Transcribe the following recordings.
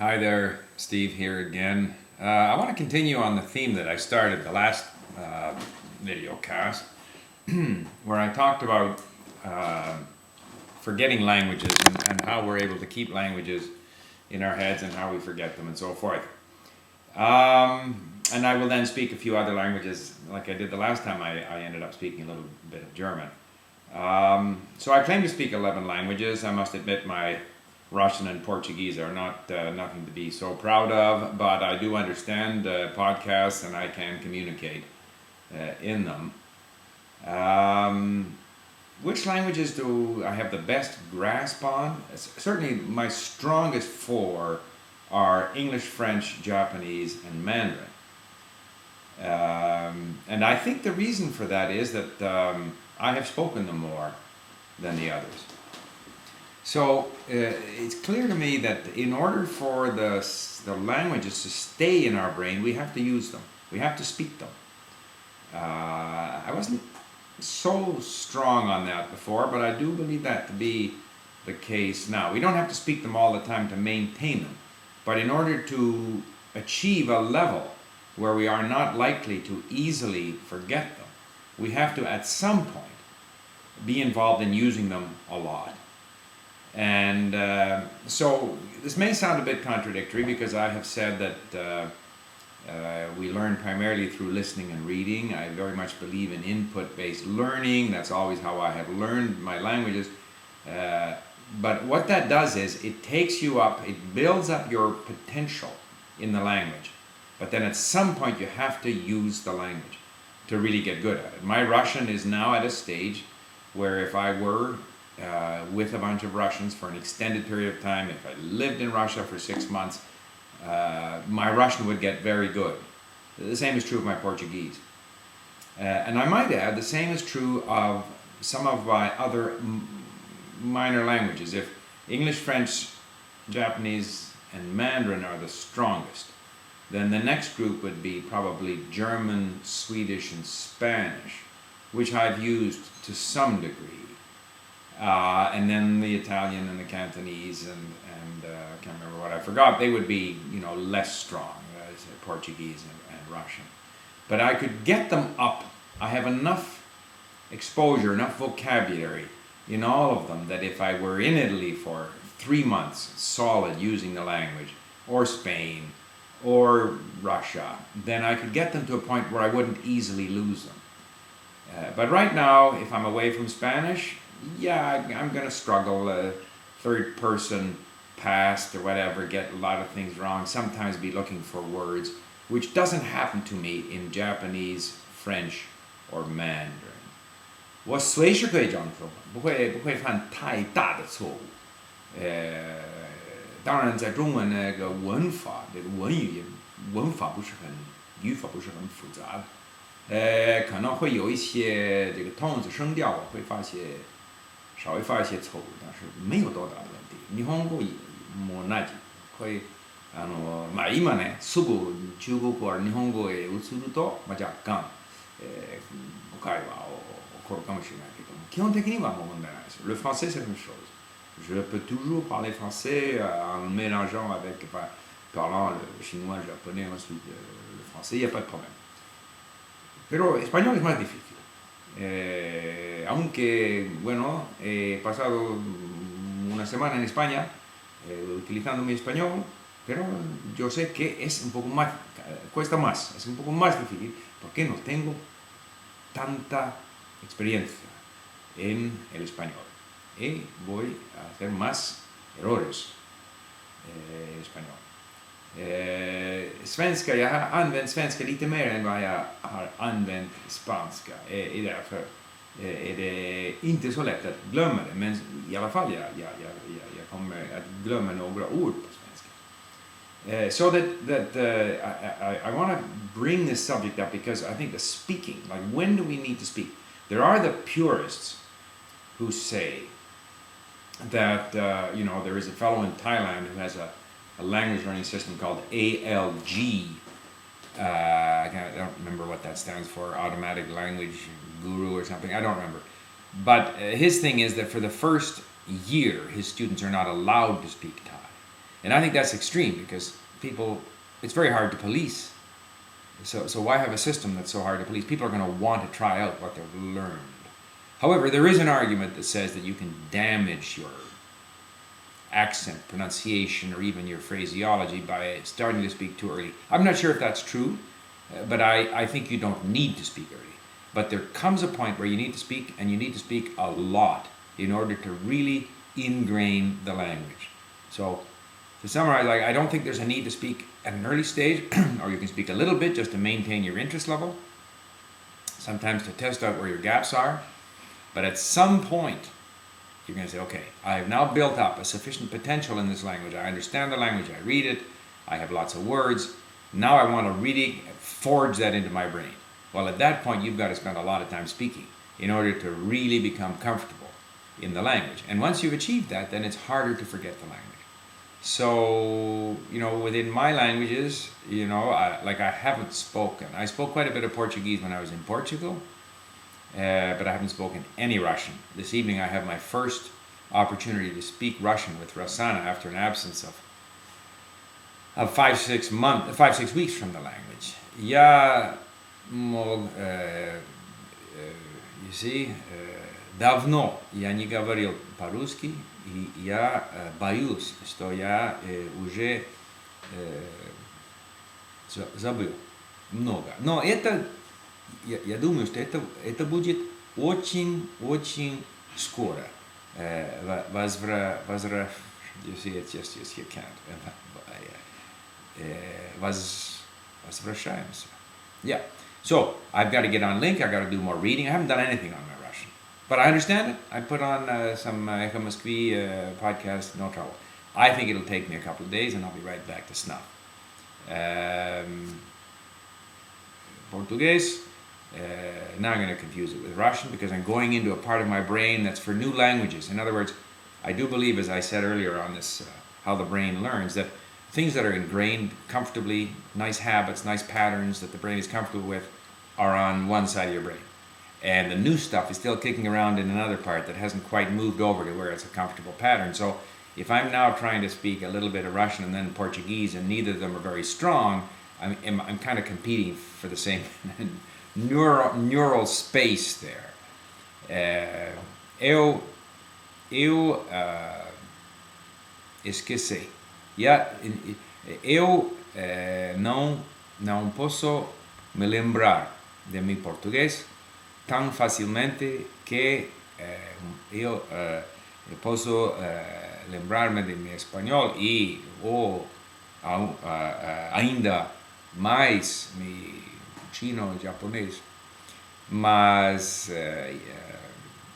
Hi there, Steve here again. I want to continue on the theme that I started the last video cast, where I talked about forgetting languages and how we're able to keep languages in our heads and how we forget them and so forth. And I will then speak a few other languages like I did the last time I ended up speaking a little bit of German. So I claim to speak 11 languages. I must admit my Russian and Portuguese are not nothing to be so proud of, but I do understand podcasts and I can communicate in them. Which languages do I have the best grasp on? Certainly my strongest four are English, French, Japanese, and Mandarin. And I think the reason for that is that I have spoken them more than the others. So it's clear to me that in order for the languages to stay in our brain, we have to use them. We have to speak them. I wasn't so strong on that before, but I do believe that to be the case now. We don't have to speak them all the time to maintain them, but in order to achieve a level where we are not likely to easily forget them, we have to at some point be involved in using them a lot. And so this may sound a bit contradictory because I have said that we learn primarily through listening and reading. I very much believe in input-based learning. That's always how I have learned my languages. But what that does is it takes you up, it builds up your potential in the language. But then at some point you have to use the language to really get good at it. My Russian is now at a stage where if I were with a bunch of Russians for an extended period of time, if I lived in Russia for 6 months, my Russian would get very good. The same is true of my Portuguese. And I might add, the same is true of some of my other minor languages. If English, French, Japanese, and Mandarin are the strongest, then the next group would be probably German, Swedish, and Spanish, which I've used to some degree. And then the Italian and the Cantonese and I can't remember what I forgot. They would be, less strong as Portuguese and Russian. But I could get them up. I have enough exposure, enough vocabulary in all of them that if I were in Italy for 3 months solid using the language, or Spain, or Russia, then I could get them to a point where I wouldn't easily lose them. But right now, if I'm away from Spanish, I'm going to struggle, third person, past or whatever, get a lot of things wrong, sometimes be looking for words, which doesn't happen to me in Japanese, French, or Mandarin. 我随时可以这样说，不会犯太大的错误。当然在中文那个文法，这个文法不是很，语法不是很复杂的。可能会有一些这个同音字声调，我会稍微发一些错误，但是没有多大的问題。日本語も同じ。これ今ねすぐ中国語から日本語へ移ると、若干、誤解は起こるかもしれないけども、基本的にはもう問題ないですよ。Le français c'est la même chose. Je peux toujours parler français en mélangeant avec, parlant le chinois, le japonais, ensuite le français, il n'y a pas de problème. Pero español es más difícil. Aunque, bueno, he pasado una semana en España utilizando mi español, pero yo sé que es un poco más, cuesta más, es un poco más difícil porque no tengo tanta experiencia en el español y voy a hacer más errores en español. Svenska, jag har använt svenska lite mer än vad jag har använt spanska. Därför är det inte så lätt att glömma det. Men i alla fall jag kommer att glömma några ord på svenska. So that I want to bring this subject up because I think the speaking, like when do we need to speak? There are the purists who say that, there is a fellow in Thailand who has a language learning system called ALG. I don't remember what that stands for, Automatic Language Guru or something, I don't remember. But his thing is that for the first year, his students are not allowed to speak Thai. And I think that's extreme because it's very hard to police. So why have a system that's so hard to police? People are going to want to try out what they've learned. However, there is an argument that says that you can damage your accent, pronunciation, or even your phraseology by starting to speak too early. I'm not sure if that's true, but I think you don't need to speak early. But there comes a point where you need to speak, and you need to speak a lot in order to really ingrain the language. So to summarize, I don't think there's a need to speak at an early stage, or you can speak a little bit just to maintain your interest level, sometimes to test out where your gaps are. But at some point, you're going to say, okay, I have now built up a sufficient potential in this language. I understand the language, I read it, I have lots of words. Now I want to really forge that into my brain. Well, at that point, you've got to spend a lot of time speaking in order to really become comfortable in the language. And once you've achieved that, then it's harder to forget the language. So, within my languages, I haven't spoken. I spoke quite a bit of Portuguese when I was in Portugal, but I haven't spoken any Russian. This evening I have my first opportunity to speak Russian with Rosanna after an absence of 5-6 weeks from the language. Давно я не говорил по-русски, и я боюсь, что я уже забыл много. Но я думаю, что это будет очень скоро. Возвращаемся. Yeah. So I've got to get on Link. I've got to do more reading. I haven't done anything on my Russian, but I understand it. I put on some Echo Moskvi podcast, no trouble. I think it'll take me a couple of days, and I'll be right back to snuff. Portuguese. Now I'm going to confuse it with Russian because I'm going into a part of my brain that's for new languages. In other words, I do believe, as I said earlier on this, how the brain learns, that things that are ingrained comfortably, nice habits, nice patterns that the brain is comfortable with, are on one side of your brain. And the new stuff is still kicking around in another part that hasn't quite moved over to where it's a comfortable pattern. So if I'm now trying to speak a little bit of Russian and then Portuguese, and neither of them are very strong, I'm kind of competing for the same neural space there. Eu esqueci. Eu não posso me lembrar de meu português tão facilmente que eu posso lembrar-me de meu espanhol ou ainda mais meu chino e japonês. Mas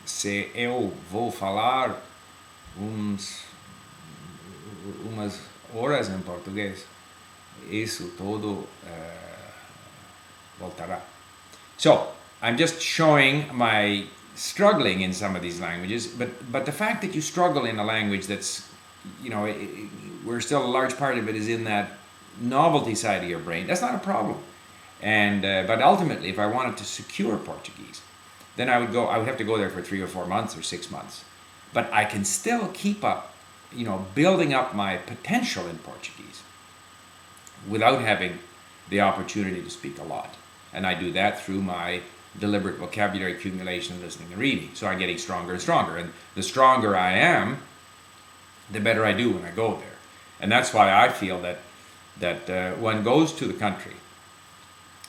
se eu vou falar umas horas em português, isso todo voltará. So, I'm just showing my struggling in some of these languages, but the fact that you struggle in a language that's, where still a large part of it is in that novelty side of your brain, that's not a problem. And but ultimately, if I wanted to secure Portuguese, then I would have to go there for 3 or 4 months or 6 months. But I can still keep up, building up my potential in Portuguese without having the opportunity to speak a lot. And I do that through my deliberate vocabulary accumulation, listening and reading. So I'm getting stronger and stronger. And the stronger I am, the better I do when I go there. And that's why I feel that one goes to the country.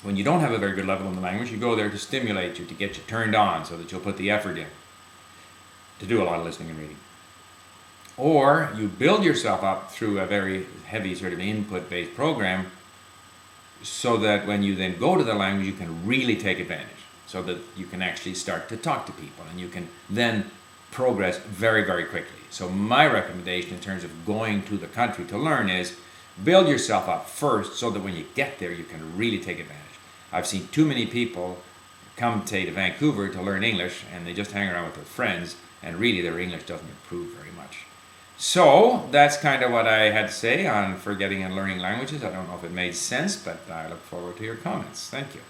When you don't have a very good level in the language, you go there to stimulate you, to get you turned on so that you'll put the effort in to do a lot of listening and reading. Or you build yourself up through a very heavy sort of input-based program so that when you then go to the language, you can really take advantage, so that you can actually start to talk to people and you can then progress very, very quickly. So my recommendation in terms of going to the country to learn is build yourself up first so that when you get there, you can really take advantage. I've seen too many people come, say, to Vancouver to learn English, and they just hang around with their friends, and really their English doesn't improve very much. So that's kind of what I had to say on forgetting and learning languages. I don't know if it made sense, but I look forward to your comments. Thank you.